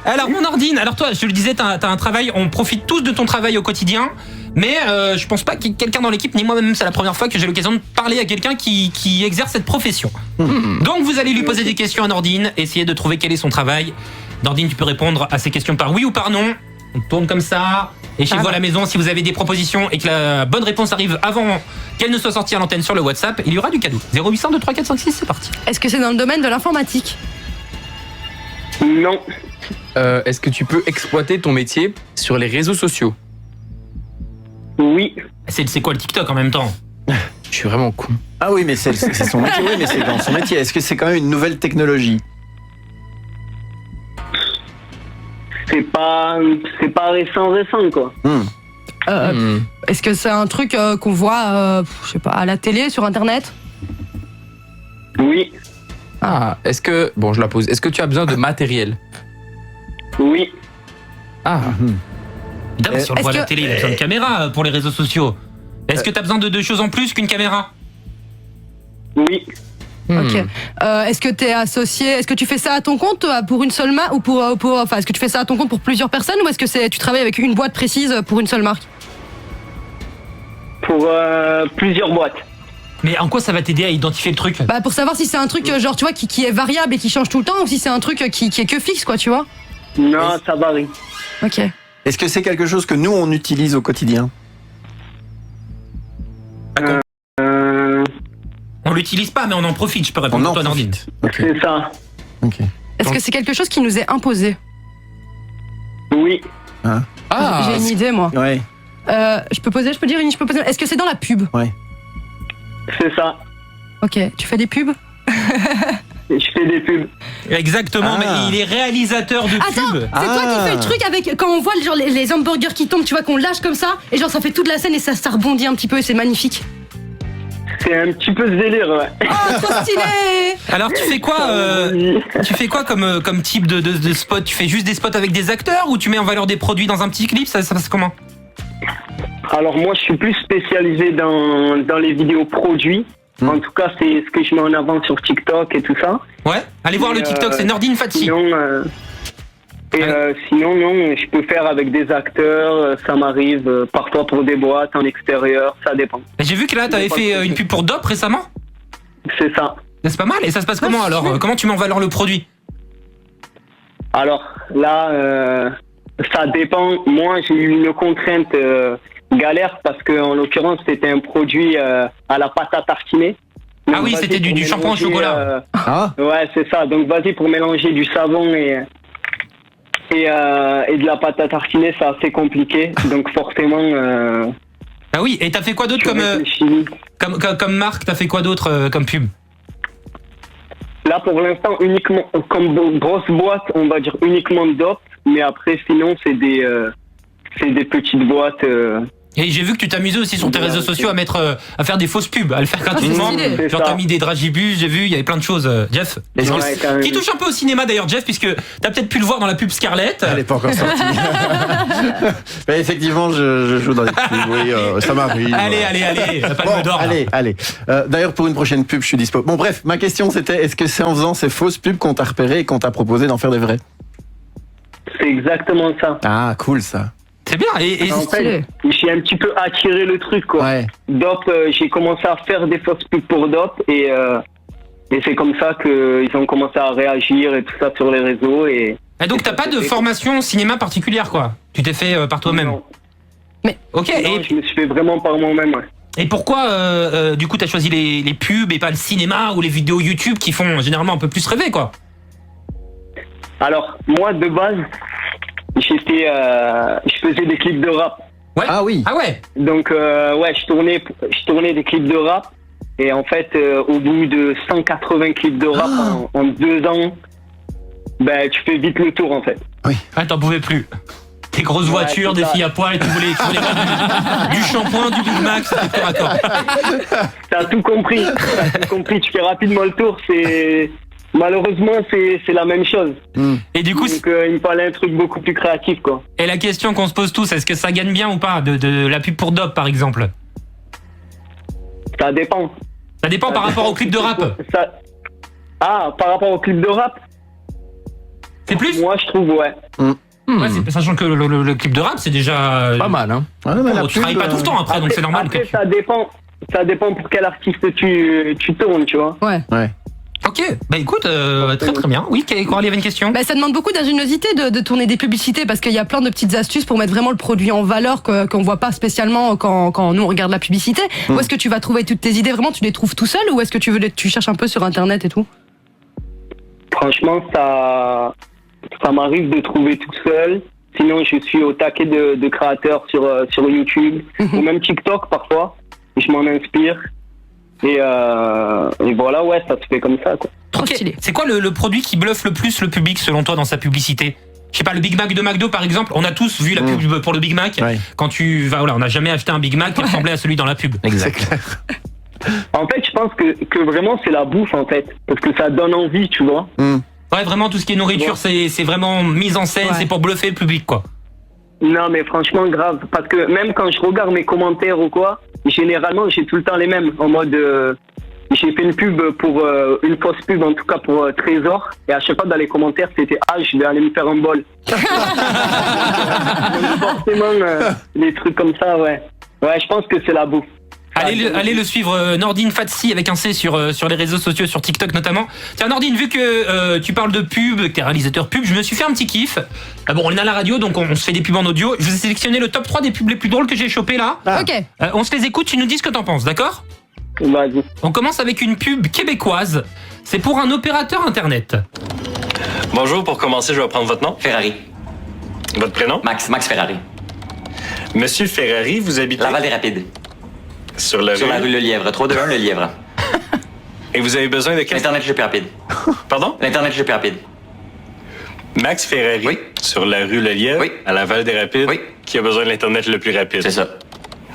Alors mon Nordine, alors toi, je te le disais, t'as un travail, on profite tous de ton travail au quotidien, mais je pense pas qu'il y ait quelqu'un dans l'équipe, ni moi-même, c'est la première fois que j'ai l'occasion de parler à quelqu'un qui exerce cette profession. Donc vous allez lui poser des questions à Nordine, essayer de trouver quel est son travail. Nordine, tu peux répondre à ces questions par oui ou par non. On tourne comme ça. Et chez vous à la maison, si vous avez des propositions et que la bonne réponse arrive avant qu'elle ne soit sortie à l'antenne sur le WhatsApp, il y aura du cadeau. 0800 234 456, c'est parti. Est-ce que c'est dans le domaine de l'informatique? Non. Est-ce que tu peux exploiter ton métier sur les réseaux sociaux? Oui. C'est quoi le TikTok en même temps? Je suis vraiment con. Ah oui, mais c'est son métier. Oui, mais c'est dans son métier. Est-ce que c'est quand même une nouvelle technologie? C'est pas récent quoi. Est-ce que c'est un truc qu'on voit, je sais pas, à la télé, sur Internet? Oui. Ah, est-ce que... Bon, je la pose. Est-ce que tu as besoin de matériel? Oui. Ah. Putain, si on le voit à la télé, il a besoin de caméra pour les réseaux sociaux. Est-ce que tu as besoin de choses en plus qu'une caméra? Oui. Ok. Est-ce que t'es associé? Est-ce que tu fais ça à ton compte pour une seule marque ou enfin, est-ce que tu fais ça à ton compte pour plusieurs personnes ou est-ce que tu travailles avec une boîte précise pour une seule marque? Pour plusieurs boîtes. Mais en quoi ça va t'aider à identifier le truc? Bah pour savoir si c'est un truc genre tu vois qui est variable et qui change tout le temps ou si c'est un truc qui est que fixe quoi, tu vois? Non, ça varie. Ok. Est-ce que c'est quelque chose que nous on utilise au quotidien? On l'utilise pas, mais on en profite. Je peux répondre pour toi, Nordine. Okay. C'est ça. Ok. Est-ce que c'est quelque chose qui nous est imposé? Oui. Hein? J'ai une idée moi. Ouais. Je peux poser. Est-ce que c'est dans la pub? Ouais. C'est ça. Ok. Tu fais des pubs? Je fais des pubs. Exactement, mais il est réalisateur de Attends, pubs. c'est toi qui fais le truc avec quand on voit genre les hamburgers qui tombent, tu vois qu'on lâche comme ça et genre ça fait toute la scène et ça rebondit un petit peu et c'est magnifique. C'est un petit peu ce délire, ouais. Oh, trop stylé! Alors tu fais quoi comme type de spot? Tu fais juste des spots avec des acteurs ou tu mets en valeur des produits dans un petit clip? Ça passe comment? Alors moi je suis plus spécialisé dans les vidéos produits. En tout cas c'est ce que je mets en avant sur TikTok et tout ça. Ouais, allez voir le TikTok, c'est Nordine Fatsi. Sinon non, je peux faire avec des acteurs, ça m'arrive parfois pour des boîtes en extérieur, ça dépend. J'ai vu que là t'avais fait une pub pour Dop récemment. C'est ça. C'est pas mal, et ça se passe comment alors? Comment tu mets en valeur le produit? Alors là, ça dépend. Moi j'ai eu une contrainte galère parce que en l'occurrence c'était un produit à la pâte à tartiner. Donc, ah oui, c'était du shampoing au chocolat. Ouais, c'est ça. Donc vas-y pour mélanger du savon et de la pâte à tartiner, c'est assez compliqué. Donc forcément. Ah oui, et t'as fait quoi d'autre comme marque? T'as fait quoi d'autre comme pub? Là pour l'instant uniquement comme grosse boîte, on va dire uniquement Dop. Mais après sinon c'est des petites boîtes. Et j'ai vu que tu t'amusais aussi sur tes réseaux sociaux à faire des fausses pubs, à le faire gratuitement. Genre t'as mis des dragibus, j'ai vu, il y avait plein de choses. Jeff, qui touche un peu au cinéma d'ailleurs, Jeff, puisque t'as peut-être pu le voir dans la pub Scarlett. Elle est pas encore sortie. Mais effectivement, je joue dans les pubs, oui, ça m'arrive. Allez, la palme d'or. Allez. D'ailleurs, pour une prochaine pub, je suis dispo. Bon, bref, ma question c'était, est-ce que c'est en faisant ces fausses pubs qu'on t'a repéré et qu'on t'a proposé d'en faire des vraies? C'est exactement ça. Ah, cool ça. C'est bien. Et en fait, j'ai un petit peu attiré le truc, quoi. Ouais. Dop, j'ai commencé à faire des fausses pubs pour Dop et c'est comme ça qu'ils ont commencé à réagir et tout ça sur les réseaux. Et donc t'as pas de formation cinéma particulière, quoi? Tu t'es fait par toi-même? Non. Mais ok. Non, je me suis fait vraiment par moi-même, ouais. Et pourquoi, du coup, t'as choisi les pubs et pas le cinéma ou les vidéos YouTube qui font généralement un peu plus rêver, quoi? Alors, moi, de base, je faisais des clips de rap. Ouais. Ah oui. Ah ouais. Donc, je tournais des clips de rap. Et en fait, au bout de 180 clips de rap en 2 ans, ben, tu fais vite le tour, en fait. Oui. Ah, t'en pouvais plus. Des grosses voitures, des filles à poil, et tu voulais du shampoing, du Big Mac, c'était tout raccord. T'as tout compris. Tu fais rapidement le tour, malheureusement, c'est la même chose. Et du coup, donc il me fallait un truc beaucoup plus créatif, quoi. Et la question qu'on se pose tous, est-ce que ça gagne bien ou pas de la pub pour Dop, par exemple? Ça dépend. Ça dépend par rapport au clip de rap. Par rapport au clip de rap? C'est plus? Moi, je trouve, ouais. Ouais, sachant que le clip de rap, c'est déjà... Pas mal, hein. Ah, non, mais la tu pub, travailles pas tout le temps après, donc c'est normal Après, que tu... ça dépend pour quel artiste tu tournes, tu vois. Ouais. Ouais. Ok, bah écoute, très très bien. Oui, Coralie avait une question. Bah, ça demande beaucoup d'ingéniosité de tourner des publicités parce qu'il y a plein de petites astuces pour mettre vraiment le produit en valeur qu'on voit pas spécialement quand nous on regarde la publicité. Où est-ce que tu vas trouver toutes tes idées? Vraiment, tu les trouves tout seul ou est-ce que tu cherches un peu sur internet et tout? Franchement, ça m'arrive de trouver tout seul. Sinon, je suis au taquet de créateurs sur YouTube ou même TikTok parfois. Je m'en inspire. Et voilà, ouais, ça se fait comme ça, quoi. Trop Ok. stylé. C'est quoi le produit qui bluffe le plus le public selon toi dans sa publicité? Je sais pas, le Big Mac de McDo par exemple, on a tous vu la pub pour le Big Mac. Ouais. Quand tu vas, voilà, on n'a jamais acheté un Big Mac qui ressemblait à celui dans la pub. C'est clair. En fait, je pense que vraiment, c'est la bouffe, en fait. Parce que ça donne envie, tu vois. Ouais, vraiment, tout ce qui est nourriture, c'est vraiment mise en scène, Ouais. c'est pour bluffer le public, quoi. Non, mais franchement, grave. Parce que même quand je regarde mes commentaires ou quoi, généralement, j'ai tout le temps les mêmes. En mode, j'ai fait une pub pour, une fausse pub, en tout cas pour Trésor. Et à chaque fois, dans les commentaires, c'était, je vais aller me faire un bol. Forcément, des trucs comme ça, ouais. Ouais, je pense que c'est la bouffe. Allez le suivre, Nordine Fatsi avec un C sur les réseaux sociaux, sur TikTok notamment. Tiens Nordine, vu que tu parles de pub, que t'es réalisateur pub, je me suis fait un petit kiff. Bon, on est à la radio, donc on se fait des pubs en audio. Je vous ai sélectionné le top 3 des pubs les plus drôles que j'ai chopé là. Ok. On se les écoute, tu nous dis ce que t'en penses, d'accord? Vas-y. On commence avec une pub québécoise. C'est pour un opérateur internet. Bonjour, pour commencer, je vais prendre votre nom. Ferrari. Votre prénom? Max Ferrari. Monsieur Ferrari, vous habitez Laval des Rapides. sur la Sur la rue. rue Le Lièvre. 321 Le Lièvre. Et vous avez besoin de quel... L'Internet GP rapide. Pardon? L'Internet GP rapide. Max Ferrari, Oui. sur la rue Le Lièvre, Oui. à Laval des Rapides, Oui. qui a besoin de l'Internet le plus rapide. C'est ça.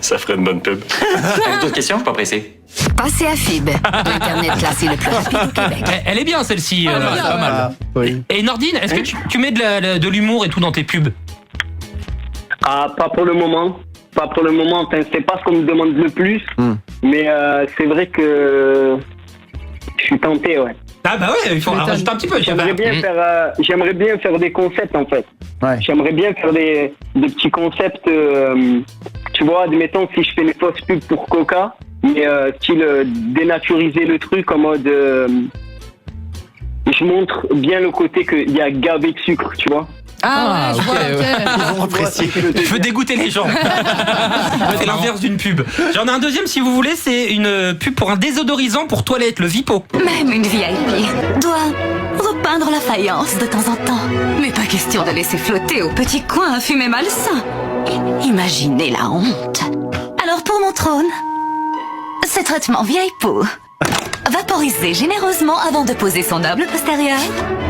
Ça ferait une bonne pub. Avez-vous d'autres questions? Je suis pas pressé. Passez à FIB, l'Internet classé le plus rapide au Québec. Elle est bien celle-ci. bien, pas ouais. mal. Oui. Et Nordine, est-ce que tu mets de l'humour et tout dans tes pubs? Pas pour le moment. Pas pour le moment. Enfin, c'est pas ce qu'on me demande le plus. Mais c'est vrai que je suis tenté, ouais. Ah bah ouais, il faut en rajouter un petit peu. J'aimerais bien faire des concepts, en fait. Ouais. J'aimerais bien faire des petits concepts. Tu vois, admettons, si je fais une fausse pub pour Coca, mais style dénaturiser le truc en mode... je montre bien le côté qu'il y a gavé de sucre, tu vois. Ah ouais, je vois, ok. Ils vont apprécier. Je veux dégoûter les gens. C'est l'inverse d'une pub. J'en ai un deuxième si vous voulez, c'est une pub pour un désodorisant pour toilette, le Vipo. Même une VIP doit repeindre la faïence de temps en temps. Mais pas question de laisser flotter au petit coin un fumet malsain. Imaginez la honte. Alors pour mon trône, ce traitement vieille peau. Vaporisé généreusement avant de poser son noble postérieur.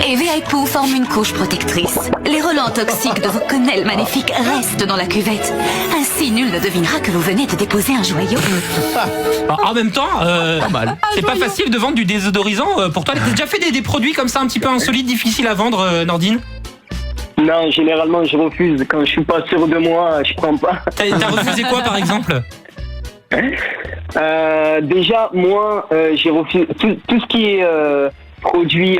Et VIP forme une couche protectrice. Les relents toxiques de vos quenelles magnifiques restent dans la cuvette. Ainsi, nul ne devinera que vous venez de déposer un joyau. En même temps, c'est pas facile de vendre du désodorisant pour toi. T'as déjà fait des produits comme ça un petit peu insolites, difficiles à vendre, Nordine? Non, généralement, je refuse. Quand je suis pas sûr de moi, je prends pas. T'as refusé quoi par exemple? Déjà, moi, j'ai refusé tout ce qui est produit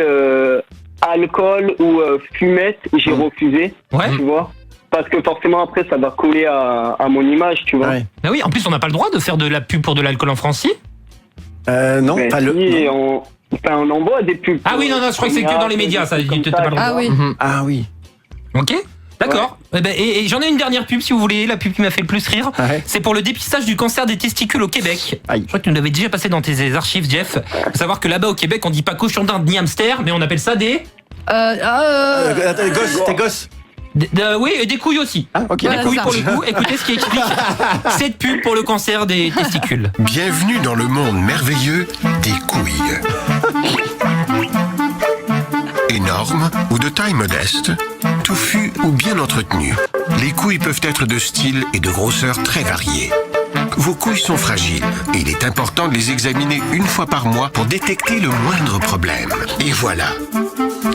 alcool ou fumette, j'ai refusé, Ouais. tu vois. Parce que forcément, après, ça va coller à mon image, tu vois. Ouais. Bah oui, en plus on n'a pas le droit de faire de la pub pour de l'alcool en France, si? Non, Mais pas si, le. non. on envoie des pubs. Ah oui, non, je crois que c'est que dans les médias, ça. Des trucs T'as pas le comme droit. Ah oui. Ah oui. Ok, d'accord. Et j'en ai une dernière pub si vous voulez, la pub qui m'a fait le plus rire. Ouais. C'est pour le dépistage du cancer des testicules au Québec. Aïe. Je crois que tu nous l'avais déjà passé dans tes archives, Jeff. Faut savoir que là-bas au Québec, on dit pas cochon d'Inde ni hamster, mais on appelle ça des... Tes gosses. Oui, et des couilles aussi. Ah, ok. Des Voilà, couilles ça. pour le coup. Écoutez ce qui explique cette pub pour le cancer des testicules. Bienvenue dans le monde merveilleux des couilles. Énormes ou de taille modeste, touffues ou bien entretenues, les couilles peuvent être de style et de grosseur très variés. Vos couilles sont fragiles et il est important de les examiner une fois par mois pour détecter le moindre problème. Et voilà,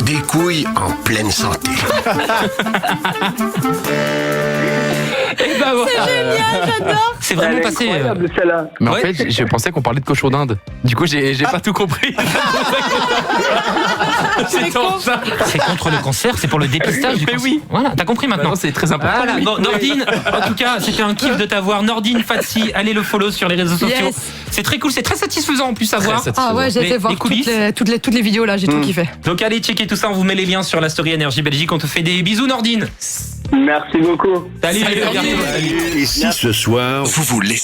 des couilles en pleine santé. Et bah voilà. Génial, j'adore. C'est vraiment Elle est passé. incroyable, celle-là. Mais Ouais. en fait, je pensais qu'on parlait de cochon d'Inde. Du coup, j'ai pas tout compris. C'est pour ça. C'est contre le cancer, c'est pour le dépistage du Mais cancer. oui. Voilà, t'as compris maintenant. Maintenant, c'est très important. Voilà, bon, Nordine, en tout cas, c'était un kiff de t'avoir. Nordine Fatsi, allez le follow sur les réseaux sociaux. Yes. C'est très cool, c'est très satisfaisant en plus à voir. Ah ouais, j'ai Les- été voir les coulisses. toutes les vidéos là, j'ai tout kiffé. Donc allez checker tout ça, on vous met les liens sur la story Énergie Belgique. On te fait des bisous, Nordine. Merci beaucoup. Salut, à bientôt. Salut. Et si ce soir, vous vous laissiez